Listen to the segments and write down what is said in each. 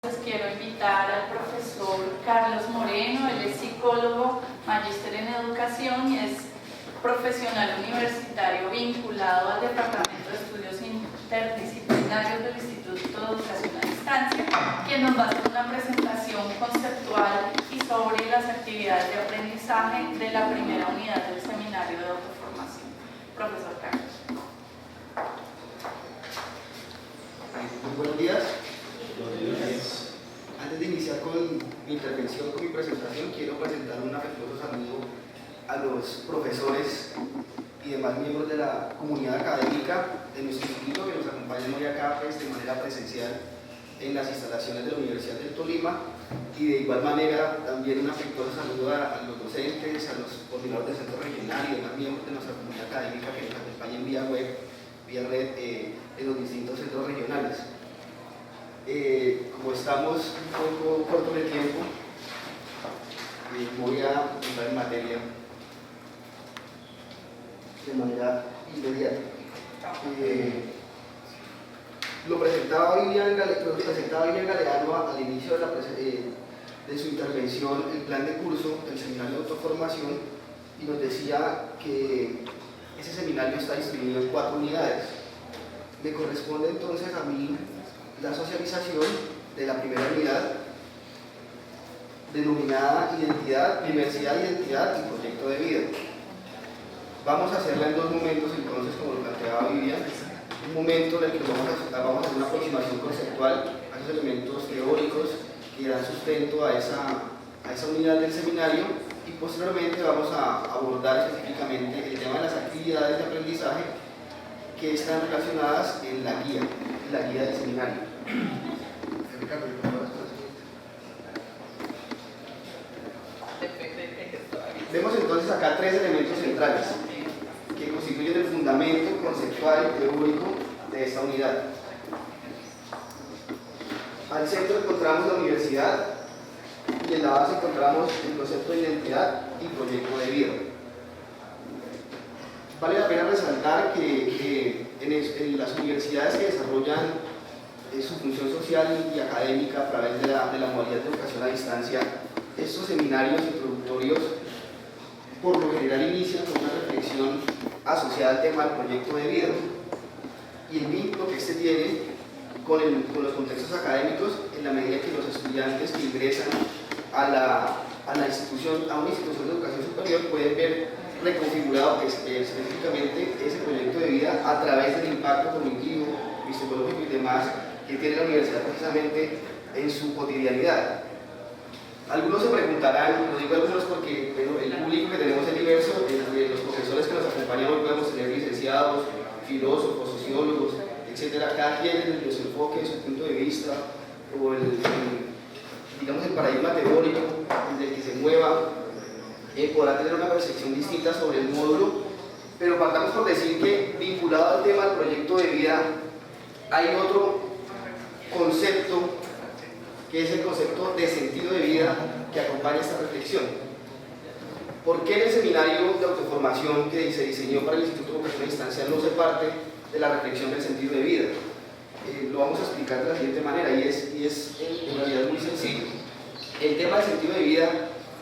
Quiero invitar al profesor Carlos Moreno. Él es psicólogo, magíster en educación y es profesional universitario vinculado al Departamento de Estudios Interdisciplinarios del Instituto de Educación a Distancia, quien nos va a hacer una presentación conceptual y sobre las actividades de aprendizaje de la primera unidad del seminario de autoformación. Profesor Carlos. Muy buenos días. Antes de iniciar con mi intervención, con mi presentación, quiero presentar un afectuoso saludo a los profesores y demás miembros de la comunidad académica de nuestro instituto que nos acompañan hoy acá de manera presencial en las instalaciones de la Universidad del Tolima, y de igual manera también un afectuoso saludo a los docentes, a los coordinadores del centro regional y demás miembros de nuestra comunidad académica que nos acompañan vía web, vía red en los distintos centros regionales. Como estamos un poco cortos de tiempo, voy a entrar en materia de manera inmediata. Lo presentaba Vivian Galeano al inicio de su intervención, el plan de curso del seminario de autoformación, y nos decía que ese seminario está distribuido en 4 unidades. Me corresponde entonces a mí la socialización de la primera unidad, denominada Identidad, Diversidad, Identidad y Proyecto de Vida. Vamos a hacerla en 2 momentos, entonces, como lo planteaba Vivian. Un momento en el que vamos a hacer una aproximación conceptual a esos elementos teóricos que dan sustento a esa unidad del seminario, y posteriormente vamos a abordar específicamente el tema de las actividades de aprendizaje que están relacionadas en la guía del seminario. Vemos entonces acá 3 elementos centrales que constituyen el fundamento conceptual y teórico de esta unidad. Al centro encontramos la universidad y en la base encontramos el concepto de identidad y proyecto de vida. Vale la pena resaltar que en las universidades que desarrollan su función social y académica a través de la modalidad de educación a distancia, estos seminarios introductorios por lo general inician con una reflexión asociada al tema del proyecto de vida y el vínculo que este tiene con los contextos académicos, en la medida que los estudiantes que ingresan a una institución de educación superior pueden ver reconfigurado específicamente ese proyecto de vida a través del impacto cognitivo, psicológico y demás que tiene la universidad precisamente en su cotidianidad. Algunos se preguntarán, lo digo algunos porque el público que tenemos es diverso, entre los profesores que nos acompañan hoy podemos tener licenciados, filósofos, sociólogos, etc. Cada quien desde su enfoque, su punto de vista, o digamos el paradigma teórico desde el que se mueva, podrá tener una percepción distinta sobre el módulo, pero partamos por decir que vinculado al tema del proyecto de vida hay otro concepto que es el concepto de sentido de vida que acompaña esta reflexión. ¿Por qué en el seminario de autoformación que se diseñó para el Instituto de Educación a Distancia no se parte de la reflexión del sentido de vida? Lo vamos a explicar de la siguiente manera, y es en realidad muy sencillo. El tema del sentido de vida,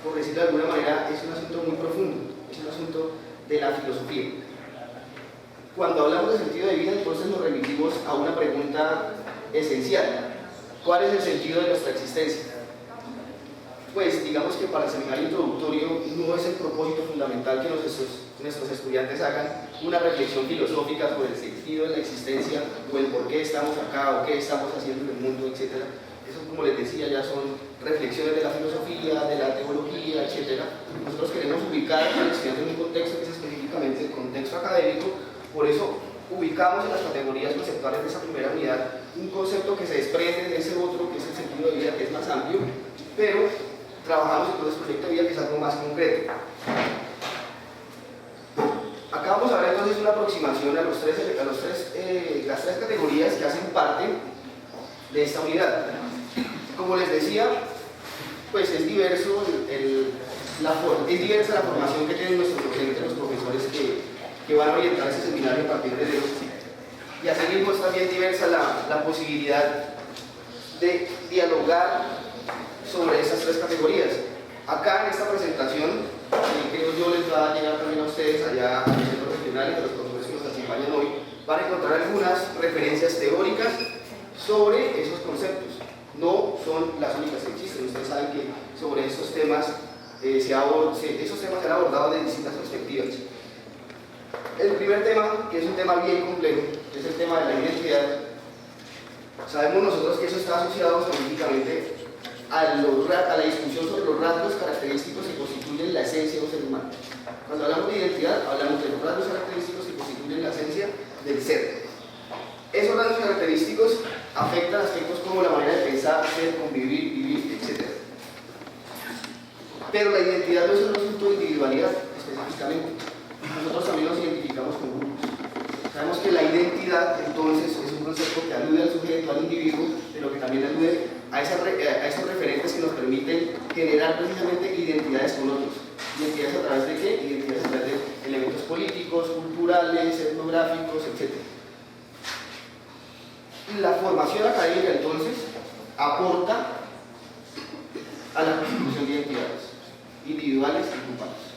por decirlo de alguna manera, es un asunto muy profundo, es un asunto de la filosofía. Cuando hablamos de sentido de vida, entonces nos remitimos a una pregunta esencial: ¿cuál es el sentido de nuestra existencia? Pues digamos que para el seminario introductorio no es el propósito fundamental que nuestros estudiantes hagan una reflexión filosófica sobre el sentido de la existencia o el por qué estamos acá o qué estamos haciendo en el mundo, etc. Eso, como les decía, ya son reflexiones de la filosofía, de la teología, etc. Nosotros queremos ubicar al estudiante en un contexto que es específicamente el contexto académico. Por eso ubicamos en las categorías conceptuales de esa primera unidad un concepto que se desprende de ese otro, que es el sentido de vida, que es más amplio, pero trabajamos entonces el proyecto de vida, que es algo más concreto. Acá vamos a ver entonces una aproximación a las 3 categorías que hacen parte de esta unidad. Como les decía, pues es diversa la formación que tienen nuestros docentes, los profesores que van a orientar ese seminario a partir de hoy. Y asimismo es también diversa la posibilidad de dialogar sobre esas tres categorías. Acá en esta presentación, creo yo les va a llegar también a ustedes allá a los centros regionales, a los profesores que nos acompañan hoy, van a encontrar algunas referencias teóricas sobre esos conceptos. No son las únicas que existen. Ustedes saben que sobre estos temas esos temas se han abordado de distintas perspectivas. El primer tema, que es un tema bien complejo, es el tema de la identidad. Sabemos nosotros que eso está asociado específicamente a la discusión sobre los rasgos característicos que constituyen la esencia de un ser humano. Cuando hablamos de identidad, hablamos de los rasgos característicos que constituyen la esencia del ser. Esos rasgos característicos afectan aspectos como la manera de pensar, ser, convivir, vivir, etc. Pero la identidad no es un asunto de individualidad específicamente. Nosotros también nos identificamos con grupos. Sabemos que la identidad, entonces, es un concepto que alude al sujeto, al individuo, pero que también alude a esos referentes que nos permiten generar precisamente identidades con otros. ¿Identidades a través de qué? Identidades a través de elementos políticos, culturales, etnográficos, etc. La formación académica, entonces, aporta a la constitución de identidades individuales y grupales.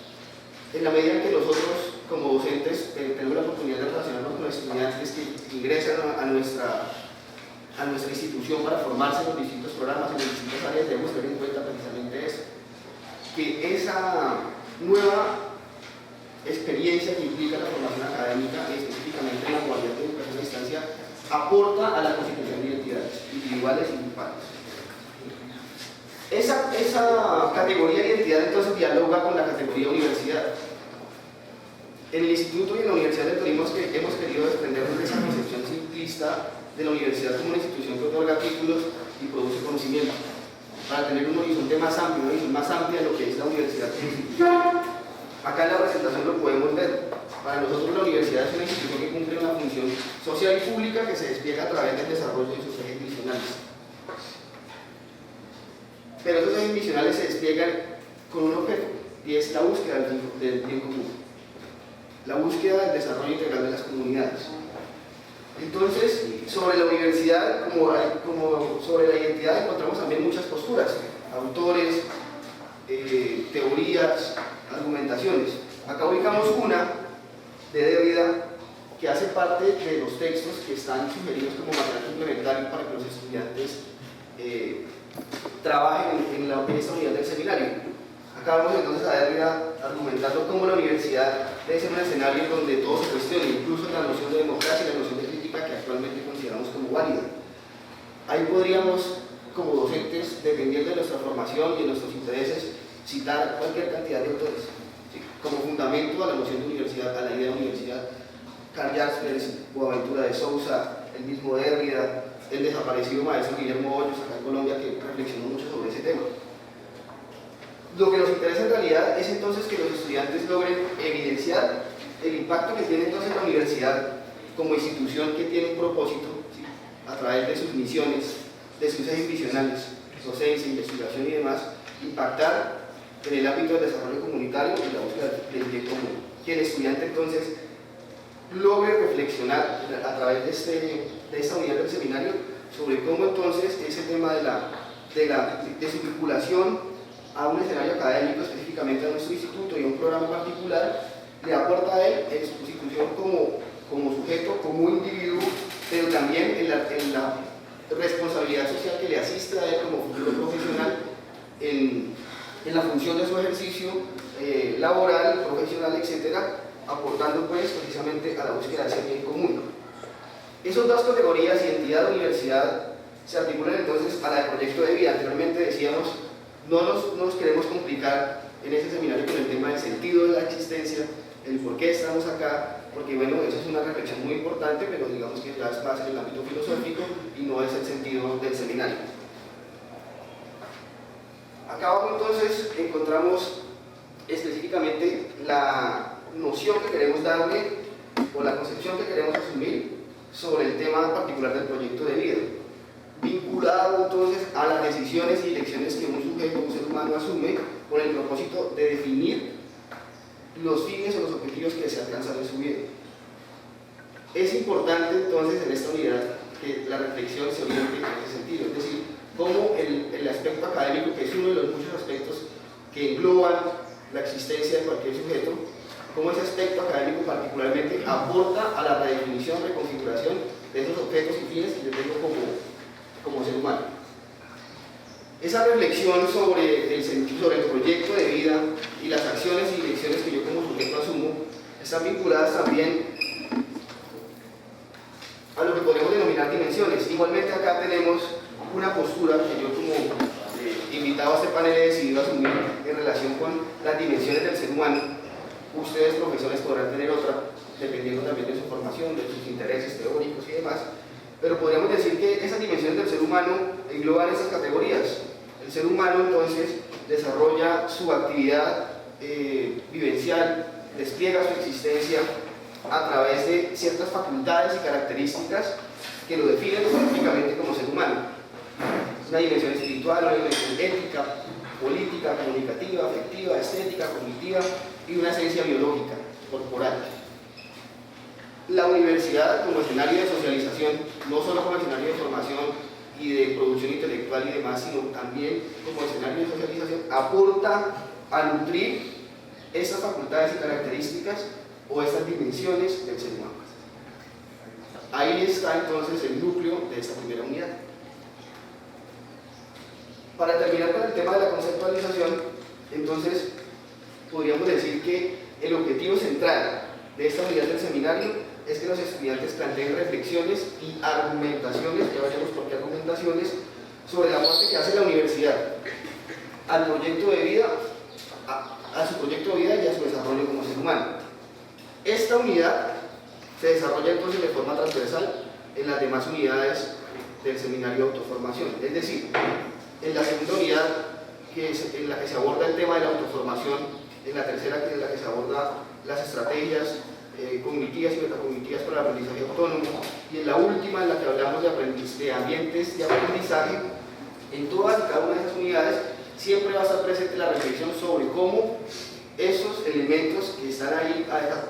En la medida en que nosotros, como docentes, tenemos la oportunidad de relacionarnos con estudiantes que ingresan a nuestra institución para formarse en los distintos programas, en las distintas áreas, debemos tener en cuenta precisamente eso, que esa nueva experiencia que implica la formación académica, específicamente en la modalidad de educación a distancia, aporta a la constitución de identidades individuales y grupales. Esa categoría de identidad entonces dialoga con la categoría universidad. En el Instituto y en la Universidad del Tolima hemos querido desprendernos de esa concepción simplista de la universidad como una institución que otorga títulos y produce conocimiento, para tener un horizonte más amplio, una visión más amplia de lo que es la universidad como institución. Acá en la presentación lo podemos ver. Para nosotros la universidad es una institución que cumple una función social y pública que se despliega a través del desarrollo de sus ejes misionales. Pero esos ejes misionales se despliegan con un objeto, y es la búsqueda del bien común, la búsqueda del desarrollo integral de las comunidades. Entonces, sobre la universidad, como sobre la identidad, encontramos también muchas posturas, autores, teorías, argumentaciones. Acá ubicamos una de Derrida que hace parte de los textos que están sugeridos como material complementario para que los estudiantes trabajen en esta unidad del seminario. Acá vamos entonces a Derrida argumentando cómo la universidad debe ser un escenario donde todo se cuestione, incluso la noción de democracia y la noción de crítica que actualmente consideramos como válida. Ahí podríamos, como docentes, dependiendo de nuestra formación y de nuestros intereses, citar cualquier cantidad de autores, ¿sí? Como fundamento a la noción de universidad, a la idea de universidad. Karl Jaspers, Boaventura de Sousa, el mismo Derrida, el desaparecido maestro Guillermo Hoyos acá en Colombia, que reflexionó mucho sobre ese tema. Lo que nos interesa en realidad es entonces que los estudiantes logren evidenciar el impacto que tiene entonces la universidad como institución que tiene un propósito, ¿sí? A través de sus misiones, de sus ejes visionales, docencia, investigación y demás, impactar en el ámbito del desarrollo comunitario y la búsqueda del bien común. Que el estudiante entonces logre reflexionar a través de esta unidad del seminario sobre cómo entonces ese tema de su vinculación a un escenario académico, específicamente a nuestro instituto y a un programa particular, le aporta a él en su constitución como sujeto, como individuo, pero también en la responsabilidad social que le asiste a él como futuro profesional en la función de su ejercicio laboral, profesional, etcétera, aportando pues precisamente a la búsqueda de ese bien común. Esas dos categorías, identidad e universidad, se articulan entonces a la de proyecto de vida. Anteriormente decíamos, no nos queremos complicar en este seminario con el tema del sentido de la existencia, el por qué estamos acá, porque bueno, eso es una reflexión muy importante, pero digamos que ya es más en el ámbito filosófico y no es el sentido del seminario. Acá abajo entonces encontramos específicamente la noción que queremos darle o la concepción que queremos asumir sobre el tema particular del proyecto de vida, vinculado entonces a las decisiones y elecciones que un sujeto, un ser humano asume con el propósito de definir los fines o los objetivos que se alcanzan en su vida. Es importante entonces en esta unidad que la reflexión se oriente en ese sentido, es decir, cómo el aspecto académico, que es uno de los muchos aspectos que engloban la existencia de cualquier sujeto, cómo ese aspecto académico particularmente aporta a la redefinición, reconfiguración de esos objetos y fines que yo tengo como ser humano. Esa reflexión sobre el proyecto de vida y las acciones y direcciones que yo como sujeto asumo están vinculadas también a lo que podemos denominar dimensiones. Igualmente acá tenemos una postura que yo como invitado a este panel he decidido asumir en relación con las dimensiones del ser humano. Ustedes, profesores, podrán tener otra, dependiendo también de su formación, de sus intereses teóricos y demás, pero podríamos decir que esas dimensiones del ser humano engloban esas categorías. El ser humano entonces desarrolla su actividad vivencial, despliega su existencia a través de ciertas facultades y características que lo definen específicamente como ser humano. Una dimensión espiritual, una dimensión ética, política, comunicativa, afectiva, estética, cognitiva y una esencia biológica, corporal. La universidad como escenario de socialización, no solo como escenario de formación y de producción intelectual y demás, sino también como escenario de socialización, aporta a nutrir estas facultades y características o estas dimensiones del ser humano. Ahí está entonces el núcleo de esta primera unidad. Para terminar con el tema de la conceptualización, entonces podríamos decir que el objetivo central de esta unidad del seminario es que los estudiantes planteen reflexiones y argumentaciones, ya veremos por qué argumentaciones, sobre el aporte que hace la universidad al proyecto de vida, a su proyecto de vida y a su desarrollo como ser humano. Esta unidad se desarrolla entonces de forma transversal en las demás unidades del seminario de autoformación, es decir, en la segunda unidad en la que se aborda el tema de la autoformación, en la tercera en la que se aborda las estrategias cognitivas y metacognitivas para el aprendizaje autónomo, y en la última en la que hablamos de ambientes de aprendizaje. En todas y cada una de esas unidades siempre va a estar presente la reflexión sobre cómo esos elementos que están ahí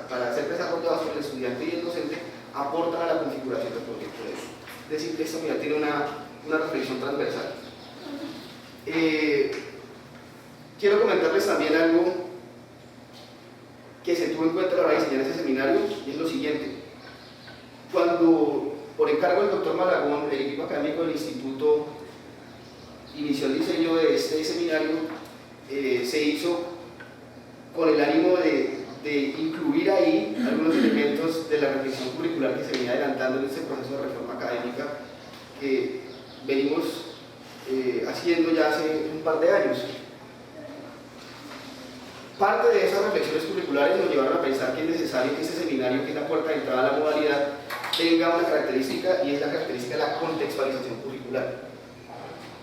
para ser desarrollados por el estudiante y el docente aportan a la configuración del proyecto de vida. Es decir, que esta unidad tiene una reflexión transversal. Quiero comentarles también algo que se tuvo en cuenta a la hora de diseñar ese seminario, y es lo siguiente. Cuando, por encargo del doctor Malagón, el equipo académico del instituto inició el diseño de este seminario, se hizo con el ánimo de incluir ahí algunos elementos de la reflexión curricular que se venía adelantando en este proceso de reforma académica que venimos haciendo ya hace un par de años. Parte de esas reflexiones curriculares nos llevaron a pensar que es necesario que este seminario, que es la puerta de entrada a la modalidad, tenga una característica, y es la característica de la contextualización curricular.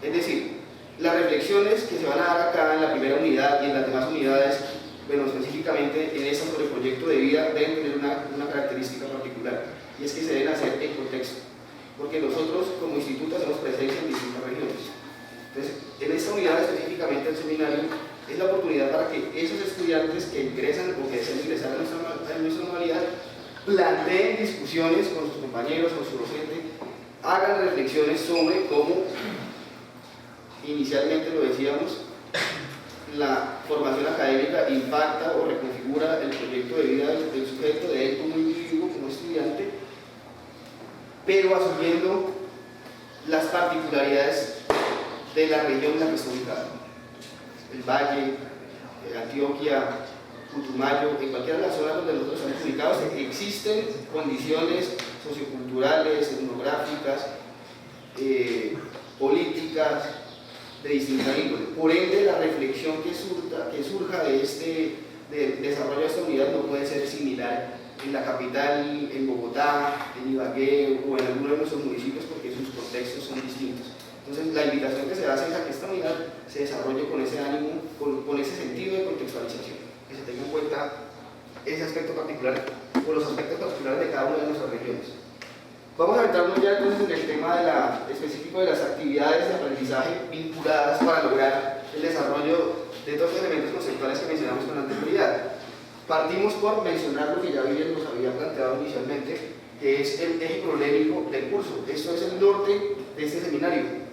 Es decir, las reflexiones que se van a dar acá en la primera unidad y en las demás unidades, bueno, específicamente en esta sobre el proyecto de vida, deben tener una característica particular, y es que se deben hacer en contexto, porque nosotros como instituto hacemos presencia en distintas regiones. Entonces, en esta unidad específicamente del seminario, es la oportunidad para que esos estudiantes que ingresan o que desean ingresar a nuestra modalidad planteen discusiones con sus compañeros, con su docente, hagan reflexiones sobre cómo, inicialmente lo decíamos, la formación académica impacta o reconfigura el proyecto de vida del sujeto, de él como individuo, como estudiante, pero asumiendo las particularidades de la región en la que está ubicado. El Valle, Antioquia, Putumayo, en cualquiera de las zonas donde nosotros estamos ubicados, existen condiciones socioculturales, etnográficas, políticas, de distinta índole. Por ende, la reflexión que surja de desarrollo de esta unidad no puede ser similar en la capital, en Bogotá, en Ibagué o en alguno de nuestros municipios, porque sus contextos son distintos. Entonces, la invitación que se hace es a que esta unidad se desarrolle con ese ánimo, con ese sentido de contextualización, que se tenga en cuenta ese aspecto particular o los aspectos particulares de cada una de nuestras regiones. Vamos a entrarnos ya entonces en el tema específico de las actividades de aprendizaje vinculadas para lograr el desarrollo de dos elementos conceptuales que mencionamos con anterioridad. Partimos por mencionar lo que ya bien nos había planteado inicialmente, que es el eje problemático del curso. Esto es el norte de este seminario.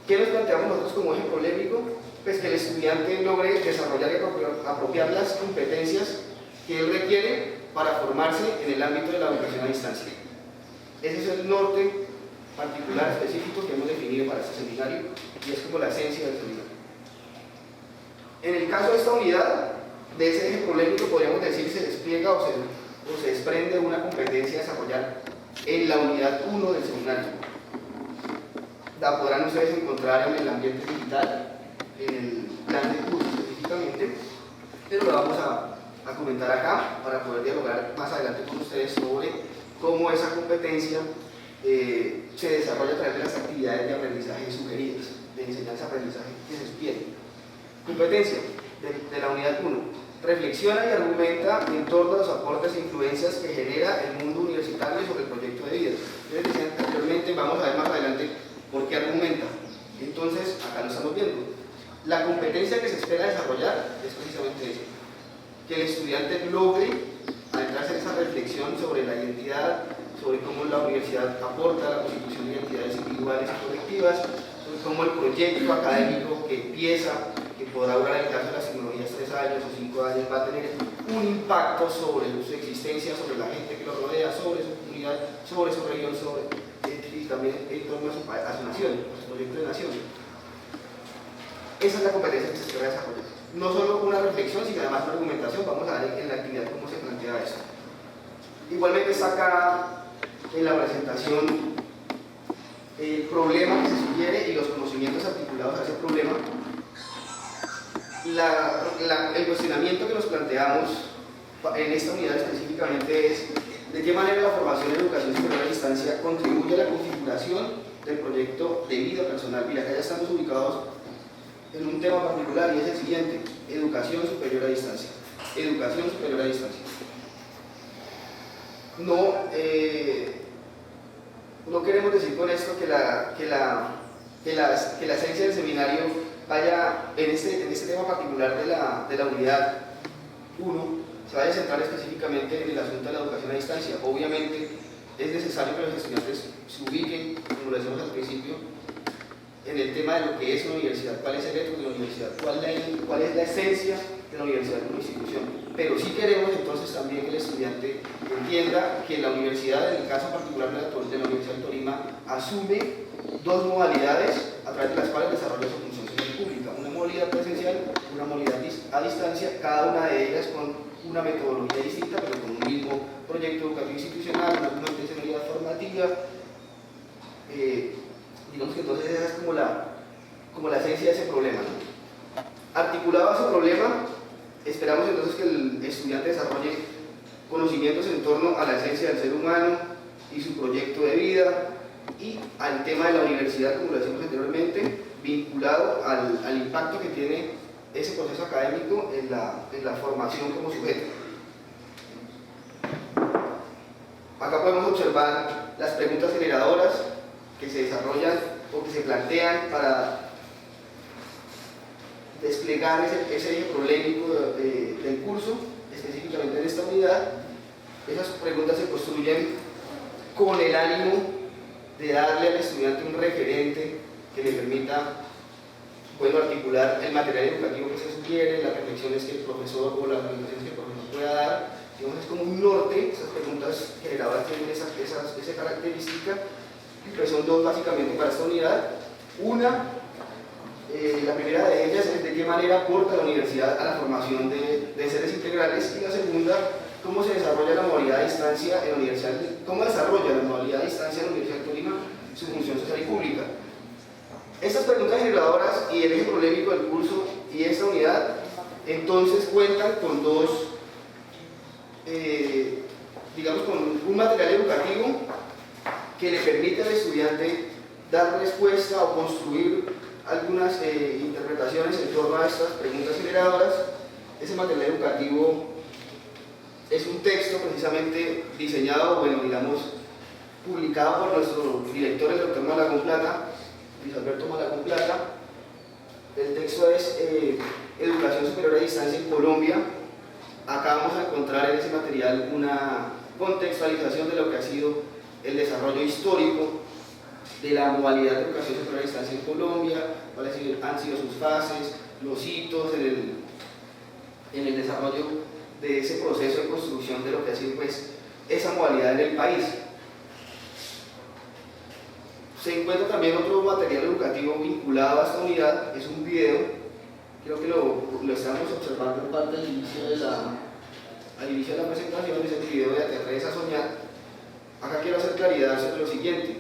¿Qué nos planteamos nosotros como eje polémico? Pues que el estudiante logre desarrollar y apropiar las competencias que él requiere para formarse en el ámbito de la educación a distancia. Ese es el norte particular, específico que hemos definido para este seminario y es como la esencia del seminario. En el caso de esta unidad, de ese eje polémico, podríamos decir se despliega o se desprende una competencia a desarrollar en la unidad 1 del seminario. La podrán ustedes encontrar en el ambiente digital, en el plan de curso específicamente, pero la vamos a comentar acá para poder dialogar más adelante con ustedes sobre cómo esa competencia se desarrolla a través de las actividades de aprendizaje sugeridas, de enseñanza-aprendizaje que se sugieren. Competencia de la unidad 1. Reflexiona y argumenta en torno a los aportes e influencias que genera el mundo universitario sobre el proyecto de vida. Yo les decía anteriormente, vamos a ver más adelante por qué argumenta. Entonces, acá lo estamos viendo. La competencia que se espera desarrollar es precisamente eso. Que el estudiante logre adentrarse en esa reflexión sobre la identidad, sobre cómo la universidad aporta a la constitución de identidades individuales y colectivas, sobre cómo el proyecto académico que empieza, que podrá durar en el caso de las tecnologías 3 años o 5 años, va a tener un impacto sobre su existencia, sobre la gente que lo rodea, sobre su comunidad, sobre su región, y también en torno a su nación, a su proyecto de nación. Esa es la competencia que se espera desarrollar. No solo una reflexión, sino además una argumentación. Vamos a ver en la actividad cómo se plantea esto. Igualmente está acá en la presentación el problema que se sugiere y los conocimientos articulados a ese problema. El cuestionamiento que nos planteamos en esta unidad específicamente es de qué manera la formación en educación superior a distancia contribuye a la configuración del proyecto de vida personal. Mira, acá ya estamos ubicados en un tema particular y es el siguiente: educación superior a distancia. Educación superior a distancia. No queremos decir con esto que la esencia del seminario vaya en este tema particular de la unidad 1, se vaya a centrar específicamente en el asunto de la educación a distancia. Obviamente es necesario que los estudiantes se ubiquen, como lo decíamos al principio, en el tema de lo que es una universidad, cuál es el reto de la universidad, cuál es la esencia de la universidad como institución. Pero sí queremos entonces también que el estudiante entienda que la universidad, en el caso particular de la Universidad de Tolima, asume dos modalidades a través de las cuales desarrolla su función social pública: una modalidad presencial, una modalidad a distancia, cada una de ellas con una metodología distinta, pero con un mismo proyecto educativo institucional, una misma intencionalidad formativa. Digamos que entonces esa es como la esencia de ese problema, ¿no? Articulado a ese problema, esperamos entonces que el estudiante desarrolle conocimientos en torno a la esencia del ser humano y su proyecto de vida, y al tema de la universidad, como lo decimos anteriormente, vinculado al impacto que tiene ese proceso académico en la formación como sujeto. Acá podemos observar las preguntas generadoras que se desarrollan o que se plantean para desplegar ese eje polémico del curso, específicamente en esta unidad. Esas preguntas se construyen con el ánimo de darle al estudiante un referente que le permita, bueno, articular el material educativo que se sugiere, las reflexiones que el profesor o las orientaciones que el profesor pueda dar. Digamos, es como un norte. Esas preguntas generadoras tienen esa característica, que son dos básicamente para esta unidad. Una, la primera de ellas es de qué manera aporta la universidad a la formación de seres integrales, y la segunda, cómo se desarrolla la modalidad a distancia en la Universidad, cómo desarrolla la modalidad a distancia en la Universidad de Tolima su función social y pública. Estas preguntas generadoras y el eje polémico del curso y esta unidad entonces cuentan con dos, digamos, con un material educativo que le permite al estudiante dar respuesta o construir algunas interpretaciones en torno a estas preguntas generadoras. Ese material educativo es un texto precisamente diseñado, bueno, digamos, publicado por nuestro director, el doctor Malagón Plata, Luis Alberto Malagón Plata. El texto es Educación Superior a Distancia en Colombia. Acá vamos a encontrar en ese material una contextualización de lo que ha sido el desarrollo histórico de la modalidad de educación superior a distancia en Colombia, cuáles han sido sus fases, los hitos en el desarrollo de ese proceso de construcción de lo que ha sido pues, esa modalidad en el país. Se encuentra también otro material educativo vinculado a esta unidad, es un video, creo que lo estamos observando en parte al inicio de la presentación, es el video de Aterreza a Soñar. Acá quiero hacer claridad sobre lo siguiente,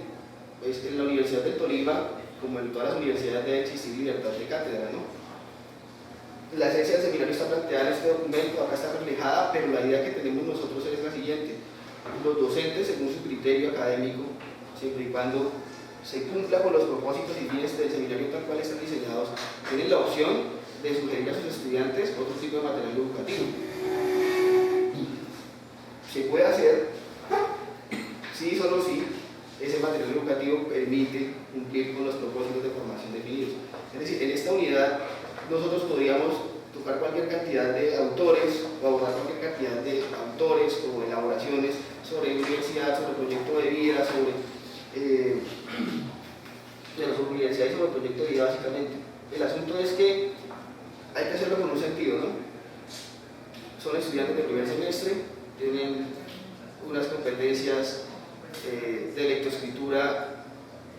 pues en la Universidad del Tolima, como en todas las universidades, debe existir libertad de cátedra, ¿no? La esencia del seminario está planteada en este documento, acá está reflejada, pero la idea que tenemos nosotros es la siguiente: los docentes, según su criterio académico, siempre y cuando se cumpla con los propósitos y fines del seminario tal cual están diseñados, tienen la opción de sugerir a sus estudiantes otro tipo de material educativo. Se puede hacer, sí, solo sí, ese material educativo permite cumplir con los propósitos de formación definidos. Es decir, en esta unidad nosotros podríamos tocar cualquier cantidad de autores o abordar cualquier cantidad de autores o elaboraciones sobre universidad, sobre proyecto de vida, sobre universidad y sobre proyecto de vida básicamente. El asunto es que hay que hacerlo con un sentido, ¿no? Son estudiantes de primer semestre, tienen unas competencias de lectoescritura.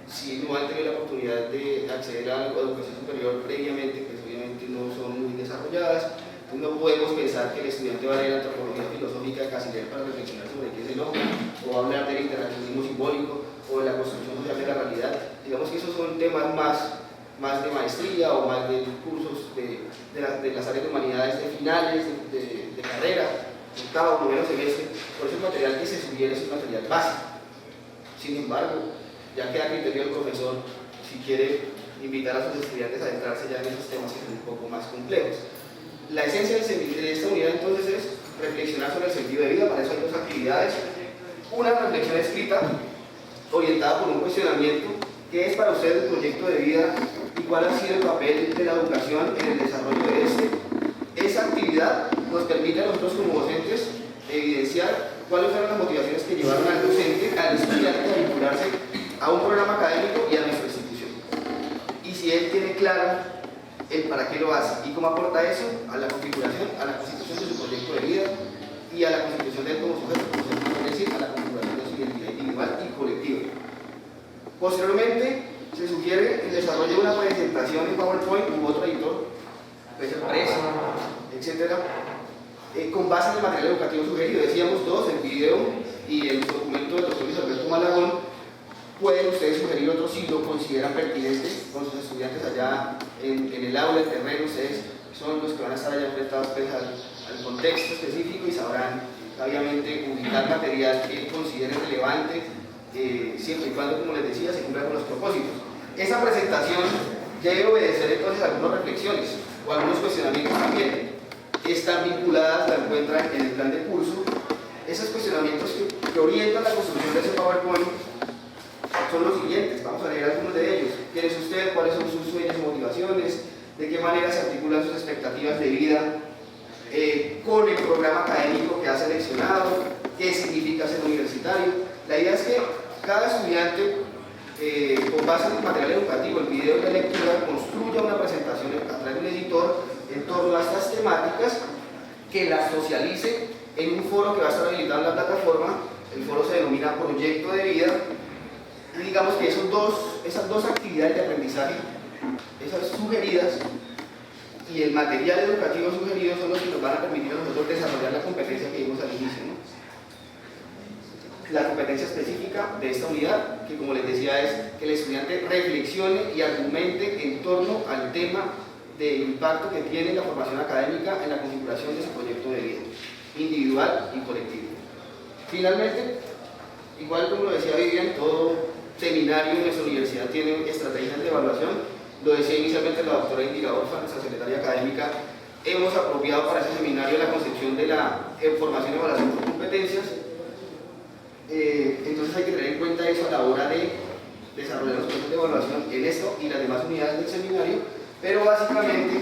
Si no han tenido la oportunidad de acceder a la educación superior previamente, pues obviamente no son muy desarrolladas. Entonces no podemos pensar que el estudiante va a leer antropología filosófica casi leer para reflexionar sobre qué es el hombre, o va a hablar del interactivismo simbólico o de la construcción social de la realidad. Digamos que esos son temas más de maestría o más de cursos de las áreas de humanidades de finales de carrera, octavo o noveno semestre. Por eso el material que se sugiere es un material básico. Sin embargo, ya queda a criterio del profesor si quiere invitar a sus estudiantes a adentrarse ya en esos temas que son un poco más complejos. La esencia de esta unidad entonces es reflexionar sobre el sentido de vida. Para eso hay dos actividades: una reflexión escrita orientada por un cuestionamiento: ¿qué es para ustedes el proyecto de vida y cuál ha sido el papel de la educación en el desarrollo de este? Esa actividad nos permite a nosotros como docentes evidenciar cuáles fueron las motivaciones que llevaron al docente, al estudiante, a vincularse a un programa académico y a nuestra institución. Y si él tiene claro el para qué lo hace y cómo aporta eso a la configuración, a la constitución de su proyecto de vida y a la constitución de él como sujeto, es decir, a la configuración de su identidad individual y colectiva. Posteriormente, se sugiere el desarrollo de una presentación en PowerPoint u otro editor, Presa, etcétera, con base en el material educativo sugerido. Decíamos dos, el video y el documento del doctor Luis Alberto Malagón. Pueden ustedes sugerir otros si lo consideran pertinente con sus estudiantes allá en el aula, el terreno. Ustedes son los que van a estar allá enfrentados pues, al contexto específico y sabrán obviamente ubicar material que consideren relevante, siempre y cuando, como les decía, se cumpla con los propósitos. Esa presentación debe obedecer entonces a algunas reflexiones o algunos cuestionamientos también. Están vinculadas, la encuentran en el plan de curso. Esos cuestionamientos que orientan la construcción de ese PowerPoint son los siguientes, vamos a leer algunos de ellos. ¿Quién es usted? ¿Cuáles son sus sueños y motivaciones? ¿De qué manera se articulan sus expectativas de vida con el programa académico que ha seleccionado? ¿Qué significa ser universitario? La idea es que cada estudiante, con base en el material educativo, el video y la lectura, construya una presentación a través de un editor en torno a estas temáticas, que las socialice en un foro que va a estar habilitado en la plataforma. El foro se denomina Proyecto de Vida. Y digamos que esas dos actividades de aprendizaje, esas sugeridas, y el material educativo sugerido son los que nos van a permitir a nosotros desarrollar la competencia que vimos al inicio, ¿no? La competencia específica de esta unidad, que como les decía es que el estudiante reflexione y argumente en torno al tema del impacto que tiene la formación académica en la configuración de su proyecto de vida, individual y colectivo. Finalmente, igual como lo decía Vivian, todo seminario en nuestra universidad tiene estrategias de evaluación. Lo decía inicialmente la doctora Indira Orfa, nuestra secretaria académica. Hemos apropiado para ese seminario la concepción de la formación y evaluación por competencias. Entonces hay que tener en cuenta eso a la hora de desarrollar los procesos de evaluación en esto y las demás unidades del seminario, pero básicamente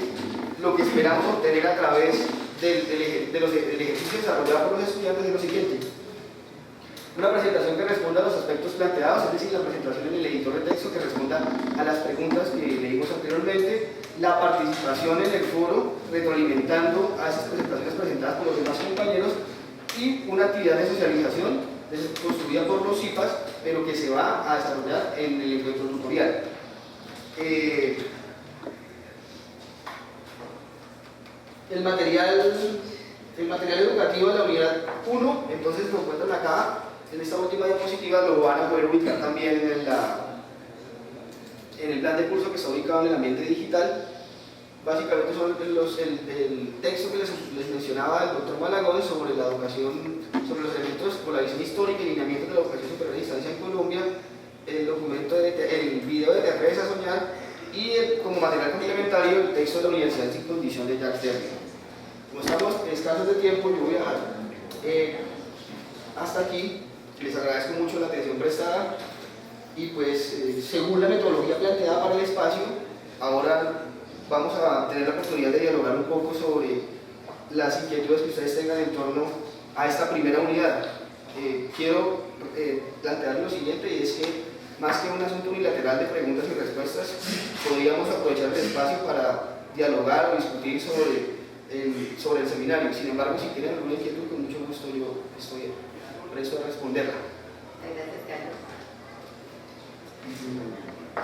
lo que esperamos obtener a través del ejercicio desarrollado por los estudiantes es lo siguiente: Una presentación que responda a los aspectos planteados, es decir, la presentación en el editor de texto que responda a las preguntas que leímos anteriormente, la participación en el foro, retroalimentando a esas presentaciones presentadas por los demás compañeros, y una actividad de socialización construida por los CIPAS, pero que se va a desarrollar en el encuentro tutorial. El material educativo de la unidad 1, entonces lo encuentran acá, en esta última diapositiva, lo van a poder ubicar también en el plan de curso que está ubicado en el ambiente digital. Básicamente son el texto que les mencionaba el doctor Malagón sobre la educación, sobre los elementos por la visión histórica y lineamientos de la educación superior a distancia en Colombia, el video de Terres a Soñar y como material complementario el texto de la Universidad sin Condición de Jacques Derrida. Como estamos escasos de tiempo, yo voy a dejar hasta aquí. Les agradezco mucho la atención prestada y pues según la metodología planteada para el espacio, ahora vamos a tener la oportunidad de dialogar un poco sobre las inquietudes que ustedes tengan en torno a esta primera unidad. Quiero plantear lo siguiente, y es que más que un asunto unilateral de preguntas y respuestas, podríamos aprovechar el espacio para dialogar o discutir sobre el seminario. Sin embargo, si tienen alguna inquietud, con mucho gusto yo estoy presto a responderla. Gracias, Carlos.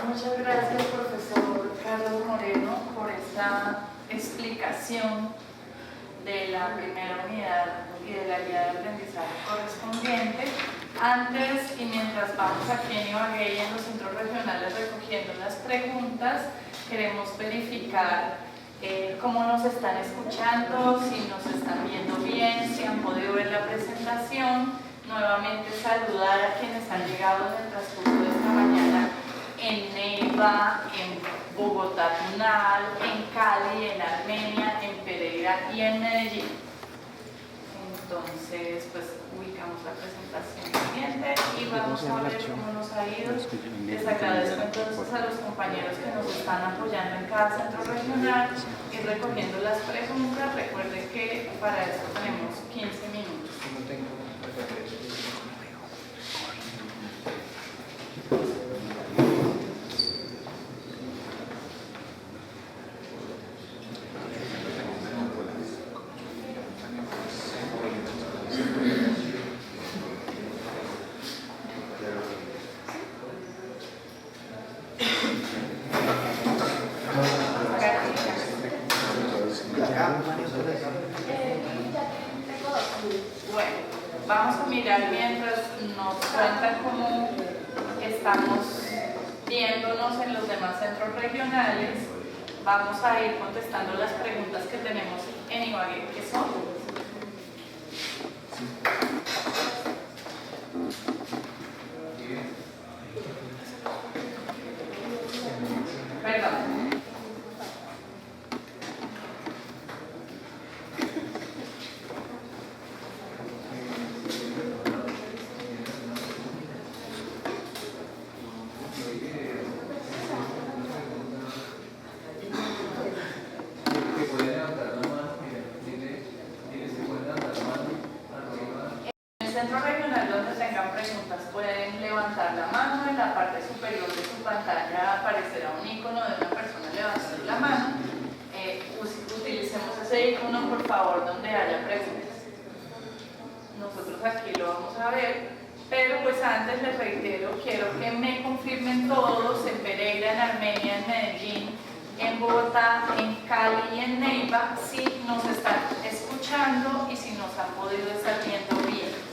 Muchas gracias, profesor Carlos Moreno, por esta explicación de la primera unidad y de la guía de aprendizaje correspondiente. Antes y mientras vamos aquí en Ibagué y en los centros regionales recogiendo las preguntas, queremos verificar cómo nos están escuchando, si nos están viendo bien, si han podido ver la presentación. Nuevamente saludar a quienes han llegado en el transcurso de esta mañana en Neiva, en Bogotá, Tunal, en Cali, en Armenia, en Pereira y en Medellín. Entonces, pues ubicamos la presentación siguiente y vamos a ver cómo nos ha ido. Les agradezco entonces a los compañeros que nos están apoyando en cada centro regional y recogiendo las preguntas. Recuerden que para esto tenemos 15 minutos. Bueno, vamos a mirar mientras nos cuentan cómo estamos viéndonos en los demás centros regionales. Vamos a ir contestando las preguntas que tenemos en Ibagué, que son centro regional donde tengan preguntas pueden levantar la mano. En la parte superior de su pantalla aparecerá un icono de una persona levantando la mano. Utilicemos ese icono, por favor, donde haya preguntas. Nosotros aquí lo vamos a ver, pero pues antes les reitero, quiero que me confirmen todos en Pereira, en Armenia, en Medellín, en Bogotá, en Cali y en Neiva, si nos están escuchando y si nos han podido estar viendo bien.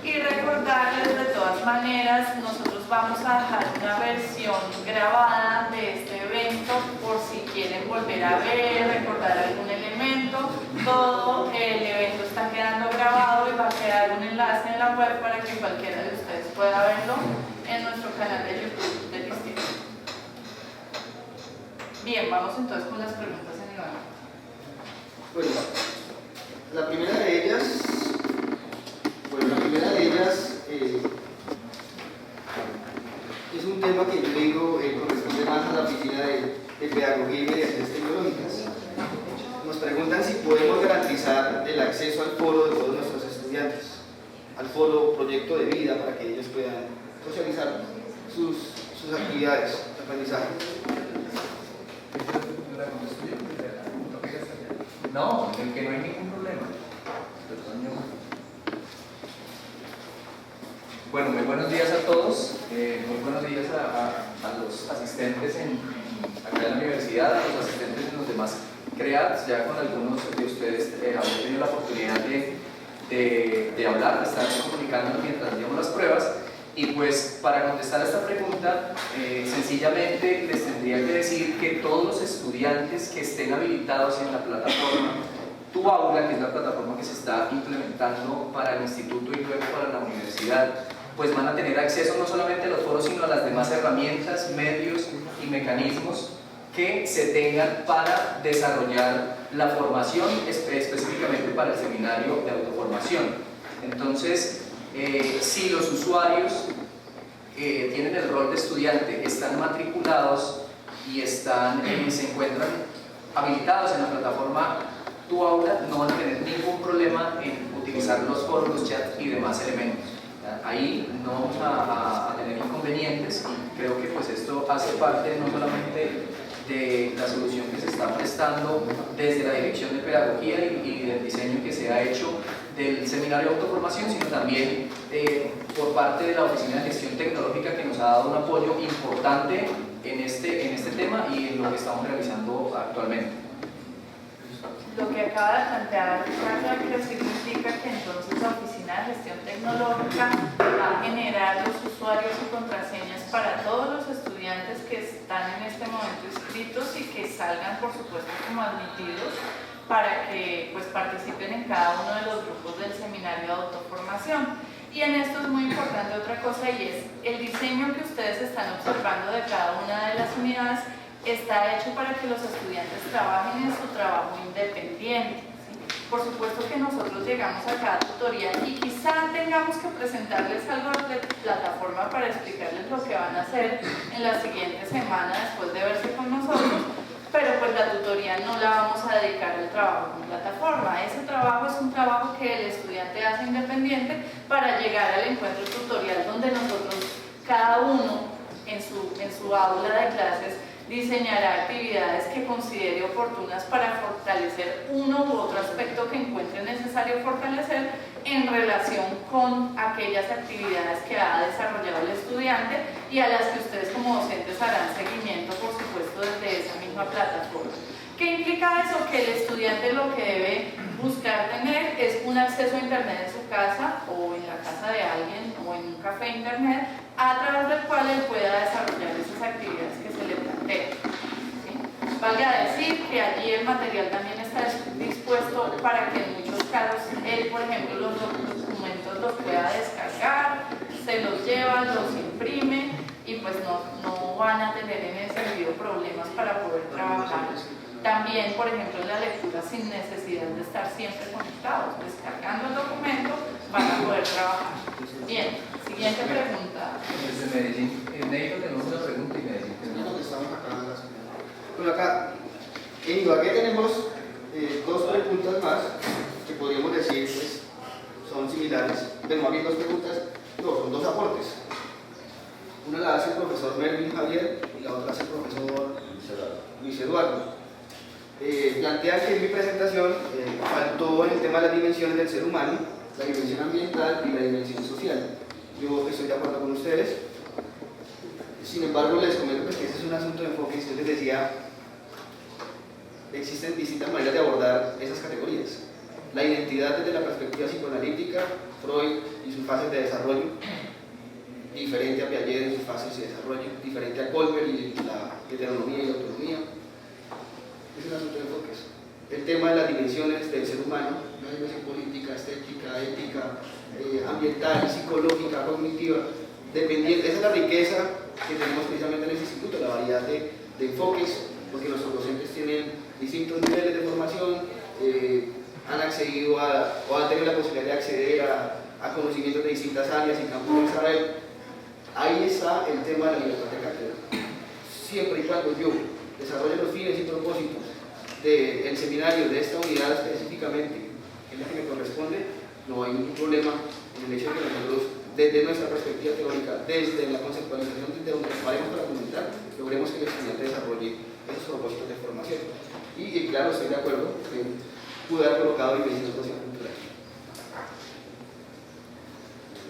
Y recordarles de todas maneras, nosotros vamos a dejar una versión grabada de este evento por si quieren volver a ver, recordar algún elemento. Todo el evento está quedando grabado y va a quedar un enlace en la web para que cualquiera de ustedes pueda verlo en nuestro canal de YouTube del Instituto. Bien, vamos entonces con las preguntas en Iván. Bueno, la primera de ellas es un tema que yo digo corresponde más a la oficina de pedagogía y mediaciones tecnológicas. Nos preguntan si podemos garantizar el acceso al foro de todos nuestros estudiantes. al foro Proyecto de Vida para que ellos puedan socializar sus actividades de aprendizaje. No, en que no hay ningún problema. Bueno, muy buenos días a todos, muy buenos días a los asistentes acá en la universidad, a los asistentes en los demás CREATs. Ya con algunos de ustedes habrán tenido la oportunidad de hablar, de estar comunicando mientras hacíamos las pruebas. Y pues para contestar a esta pregunta, sencillamente les tendría que decir que todos los estudiantes que estén habilitados en la plataforma Tu Aula, que es la plataforma que se está implementando para el instituto y luego para la universidad, pues van a tener acceso no solamente a los foros, sino a las demás herramientas, medios y mecanismos que se tengan para desarrollar la formación, específicamente para el seminario de autoformación. Entonces, si los usuarios tienen el rol de estudiante, están matriculados y se encuentran habilitados en la plataforma Tu Aula, no van a tener ningún problema en utilizar los foros, los chats y demás elementos. Ahí no vamos a tener inconvenientes, y creo que pues esto hace parte no solamente de la solución que se está prestando desde la Dirección de Pedagogía y del diseño que se ha hecho del seminario de autoformación, sino también por parte de la Oficina de Gestión Tecnológica, que nos ha dado un apoyo importante en este tema y en lo que estamos realizando actualmente. Lo que acaba de plantear Carla, que significa que entonces la Oficina de Gestión Tecnológica va a generar los usuarios y contraseñas para todos los estudiantes que están en este momento inscritos y que salgan, por supuesto, como admitidos, para que pues participen en cada uno de los grupos del seminario de autoformación. Y en esto es muy importante otra cosa, y es el diseño que ustedes están observando de cada una de las unidades está hecho para que los estudiantes trabajen en su trabajo independiente, ¿sí? Por supuesto que nosotros llegamos a cada tutorial y quizá tengamos que presentarles algo de plataforma para explicarles lo que van a hacer en la siguiente semana después de verse con nosotros, pero pues la tutoría no la vamos a dedicar al trabajo con plataforma. Ese trabajo es un trabajo que el estudiante hace independiente para llegar al encuentro tutorial, donde nosotros, cada uno en su aula de clases, diseñará actividades que considere oportunas para fortalecer uno u otro aspecto que encuentre necesario fortalecer en relación con aquellas actividades que ha desarrollado el estudiante y a las que ustedes como docentes harán seguimiento, por supuesto, desde esa misma plataforma. ¿Qué implica eso? Que el estudiante lo que debe buscar tener es un acceso a internet en su casa o en la casa de alguien o en un café internet, a través del cual él pueda desarrollar esas actividades que se le plantean, ¿sí? Valga decir que allí el material también está dispuesto para que en muchos casos él, por ejemplo, los documentos los pueda descargar, se los lleva, los imprime y pues no van a tener en ese sentido problemas para poder trabajar. También, por ejemplo, en la lectura, sin necesidad de estar siempre conectados, descargando el documento, van a poder trabajar. Bien, siguiente pregunta. Desde Medellín, en México tenemos una pregunta y Medellín tenemos. Estamos acá en la ciudad. Bueno, acá en Ibagué tenemos dos preguntas más que podríamos decir pues, son similares. Pero más bien dos preguntas, no, son dos aportes. Una la hace el profesor Melvin Javier y la otra hace el profesor Luis Eduardo. Plantean que en mi presentación faltó en el tema de las dimensiones del ser humano, la dimensión ambiental y la dimensión social. Yo estoy de acuerdo con ustedes. Sin embargo, les comento que este es un asunto de enfoque. Yo les decía, existen distintas maneras de abordar esas categorías. La identidad desde la perspectiva psicoanalítica, Freud y sus fases de desarrollo, diferente a Piaget en sus fases de desarrollo, diferente a Kohlberg y la heteronomía y la autonomía. Es un asunto de enfoques. El tema de las dimensiones del ser humano, una dimensión política, estética, ética, ambiental, psicológica, cognitiva, dependiente. Esa es la riqueza que tenemos precisamente en este instituto, la variedad de enfoques, porque nuestros docentes tienen distintos niveles de formación, han accedido o han tenido la posibilidad de acceder a conocimientos de distintas áreas y campos de Israel. Ahí está el tema de la libertad de cátedra. Siempre y cuando yo desarrolle los fines y propósitos del seminario, de esta unidad específicamente, que es la que me corresponde, no hay ningún problema en el hecho de que nosotros, desde nuestra perspectiva teórica, desde la conceptualización desde donde nos paremos para argumentar, logremos que el estudiante desarrolle esos propósitos de formación. Y claro, estoy de acuerdo que pude haber colocado dimensión sociocultural.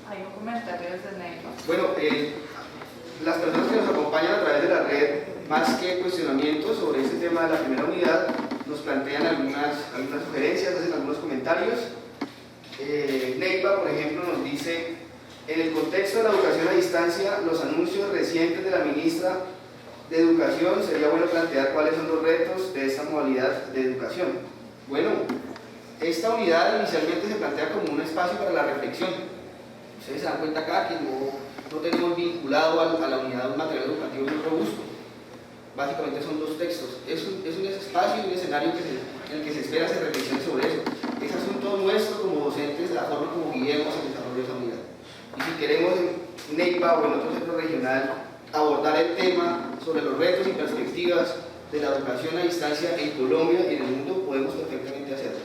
Hay un comentario desde Neiva. Bueno, las personas que nos acompañan a través de la red, más que cuestionamientos sobre este tema de la primera unidad, nos plantean algunas sugerencias, hacen algunos comentarios. Neiva, por ejemplo, nos dice: en el contexto de la educación a distancia, los anuncios recientes de la ministra de Educación, sería bueno plantear cuáles son los retos de esta modalidad de educación. Bueno, esta unidad inicialmente se plantea como un espacio para la reflexión. Ustedes se dan cuenta acá que no tenemos vinculado a la unidad un material educativo muy robusto. Básicamente son dos textos. Es un espacio y un escenario en el que se espera se reflexione sobre eso. Es asunto nuestro como docentes, la forma como guiemos el desarrollo de esa unidad. Y si queremos en Neiva o en otro centro regional abordar el tema sobre los retos y perspectivas de la educación a distancia en Colombia y en el mundo, podemos perfectamente hacerlo.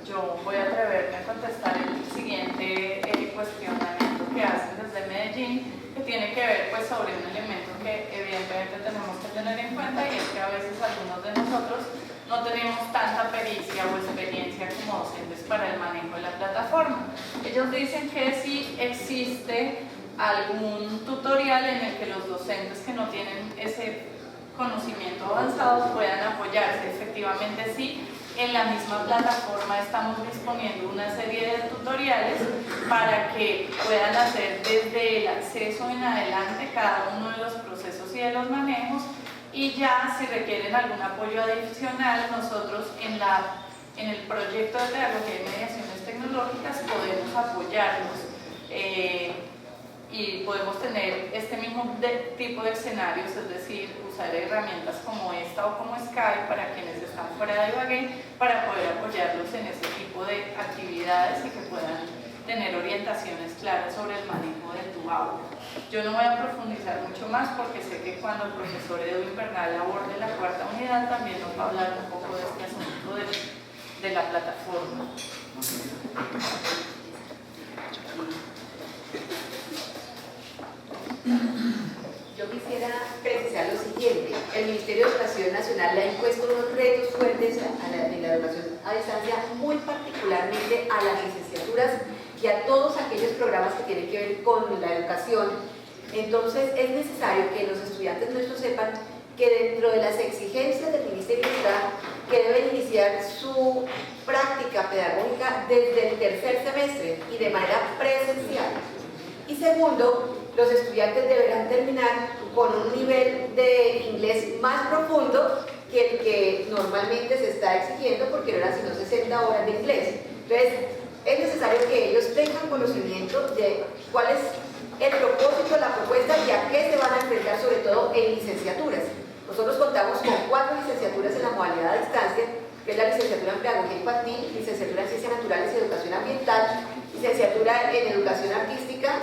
Yo voy a atreverme a contestar el siguiente cuestionamiento que hacen desde Medellín, que tiene que ver pues sobre un elemento que evidentemente tenemos que tener en cuenta, y es que a veces algunos de nosotros no tenemos tanta pericia o experiencia como docentes para el manejo de la plataforma. Ellos dicen que si existe algún tutorial en el que los docentes que no tienen ese conocimiento avanzado puedan apoyarse. Efectivamente sí, en la misma plataforma estamos disponiendo una serie de tutoriales para que puedan hacer desde el acceso en adelante cada uno de los procesos y de los manejos, y ya si requieren algún apoyo adicional, nosotros en el proyecto de pedagogía y mediaciones tecnológicas podemos apoyarnos y podemos tener este mismo tipo de escenarios, es decir, usar herramientas como esta o como Skype para quienes están fuera de Ibagué, para poder apoyarlos en ese tipo de actividades y que puedan tener orientaciones claras sobre el manejo de tu aula. Yo no voy a profundizar mucho más porque sé que cuando el profesor Edwin Bernal aborde la cuarta unidad también nos va a hablar un poco de este asunto de la plataforma. Yo quisiera precisar lo siguiente: el Ministerio de Educación Nacional le ha impuesto unos retos fuertes en la educación a distancia, muy particularmente a las licenciaturas y a todos aquellos programas que tienen que ver con la educación. Entonces es necesario que los estudiantes nuestros sepan que dentro de las exigencias del Ministerio está que deben iniciar su práctica pedagógica desde el tercer semestre y de manera presencial. Y segundo, los estudiantes deberán terminar con un nivel de inglés más profundo que el que normalmente se está exigiendo, porque no eran sino 60 horas de inglés. Entonces, es necesario que ellos tengan conocimiento de cuál es el propósito, la propuesta y a qué se van a enfrentar, sobre todo en licenciaturas. Nosotros contamos con 4 licenciaturas en la modalidad a distancia, que es la licenciatura en Pedagogía Infantil, licenciatura en Ciencias Naturales y Educación Ambiental, licenciatura en Educación Artística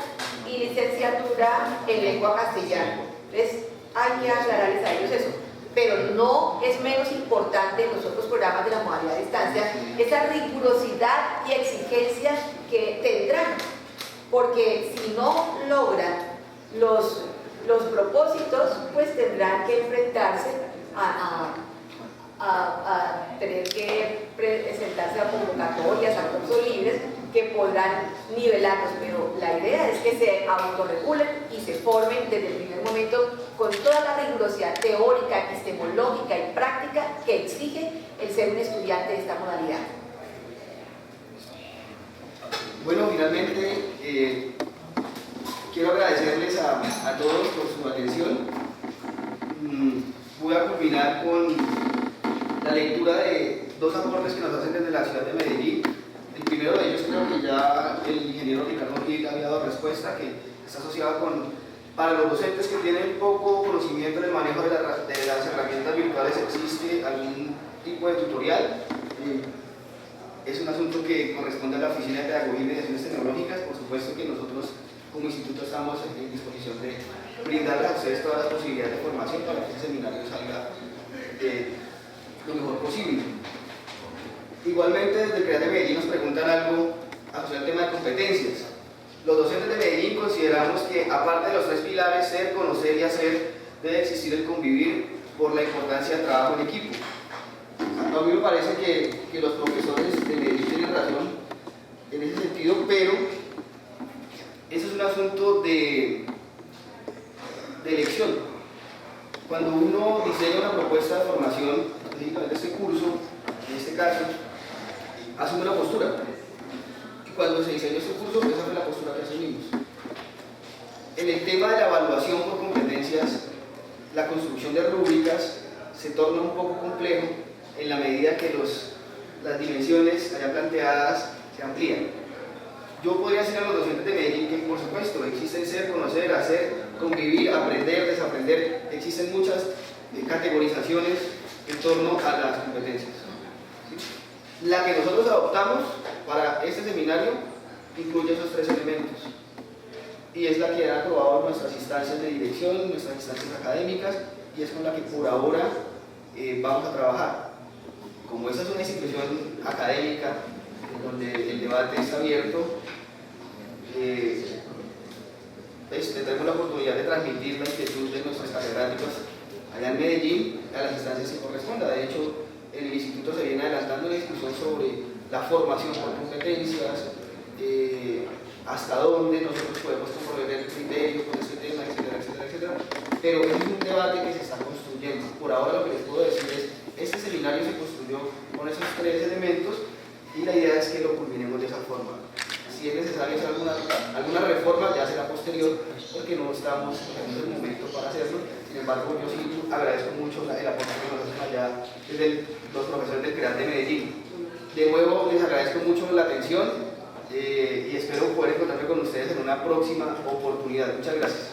y licenciatura en Lengua Castellana. Entonces, hay que aclararles a ellos eso. Pero no es menos importante en los otros programas de la modalidad a distancia esa rigurosidad y exigencia que tendrán, porque si no logran los propósitos, pues tendrán que enfrentarse a tener que presentarse a convocatorias, a cursos libres que podrán nivelarlos, pero la idea es que se autorregulen y se formen desde el primer momento con toda la rigurosidad teórica, epistemológica y práctica que exige el ser un estudiante de esta modalidad. Bueno, finalmente quiero agradecerles a todos por su atención. Voy a culminar con la lectura de 2 aportes que nos hacen desde la ciudad de Medellín. El primero de ellos creo que ya el ingeniero Ricardo Gil había dado respuesta, que está asociado para los docentes que tienen poco conocimiento del manejo de las herramientas virtuales, existe algún tipo de tutorial. Es un asunto que corresponde a la Oficina de Pedagogía y Mediaciones Tecnológicas. Por supuesto que nosotros como instituto estamos en disposición de brindarles a ustedes todas las posibilidades de formación para que este seminario salga lo mejor posible. Igualmente, desde el CREAT de Medellín nos preguntan algo asociado al tema de competencias. Los docentes de Medellín consideramos que, aparte de los 3 pilares, ser, conocer y hacer, debe existir el convivir por la importancia del trabajo en equipo. A mí me parece que los profesores de Medellín tienen razón en ese sentido, pero eso es un asunto de elección. Cuando uno diseña una propuesta de formación, específicamente este curso, en este caso, asume una postura. Y cuando se diseñó este curso, esa fue la postura que asumimos. En el tema de la evaluación por competencias, la construcción de rúbricas se torna un poco complejo en la medida que las dimensiones allá planteadas se amplían. Yo podría decir a los docentes de Medellín que, por supuesto, existen ser, conocer, hacer, convivir, aprender, desaprender. Existen muchas categorizaciones en torno a las competencias. ¿Sí? La que nosotros adoptamos para este seminario incluye esos 3 elementos. Y es la que han aprobado nuestras instancias de dirección, nuestras instancias académicas, y es con la que por ahora vamos a trabajar. Como esta es una institución académica donde el debate está abierto, tendremos la oportunidad de transmitir la inquietud de nuestros catedráticos allá en Medellín a las instancias que corresponda. De hecho, en el instituto se viene adelantando una discusión sobre la formación por competencias, hasta dónde nosotros podemos comprometer el criterio con este tema, etcétera, etcétera, etcétera. Pero es un debate que se está construyendo. Por ahora lo que les puedo decir es, este seminario se construyó con esos 3 elementos y la idea es que lo culminemos de esa forma. Si es necesario hacer alguna reforma, ya será posterior, porque no estamos en el momento para hacerlo. Sin embargo, yo sí agradezco mucho el aporte que nos hacen allá desde los profesores del CREAT de Medellín. De nuevo, les agradezco mucho la atención y espero poder encontrarme con ustedes en una próxima oportunidad. Muchas gracias.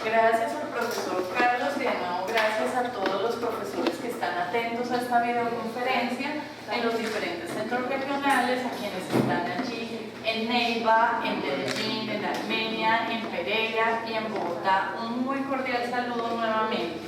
Gracias al profesor Carlos y de nuevo gracias a todos los profesores que están atentos a esta videoconferencia en los diferentes centros regionales, a quienes están allí en Neiva, en Medellín, en Armenia, en Pereira y en Bogotá. Un muy cordial saludo nuevamente.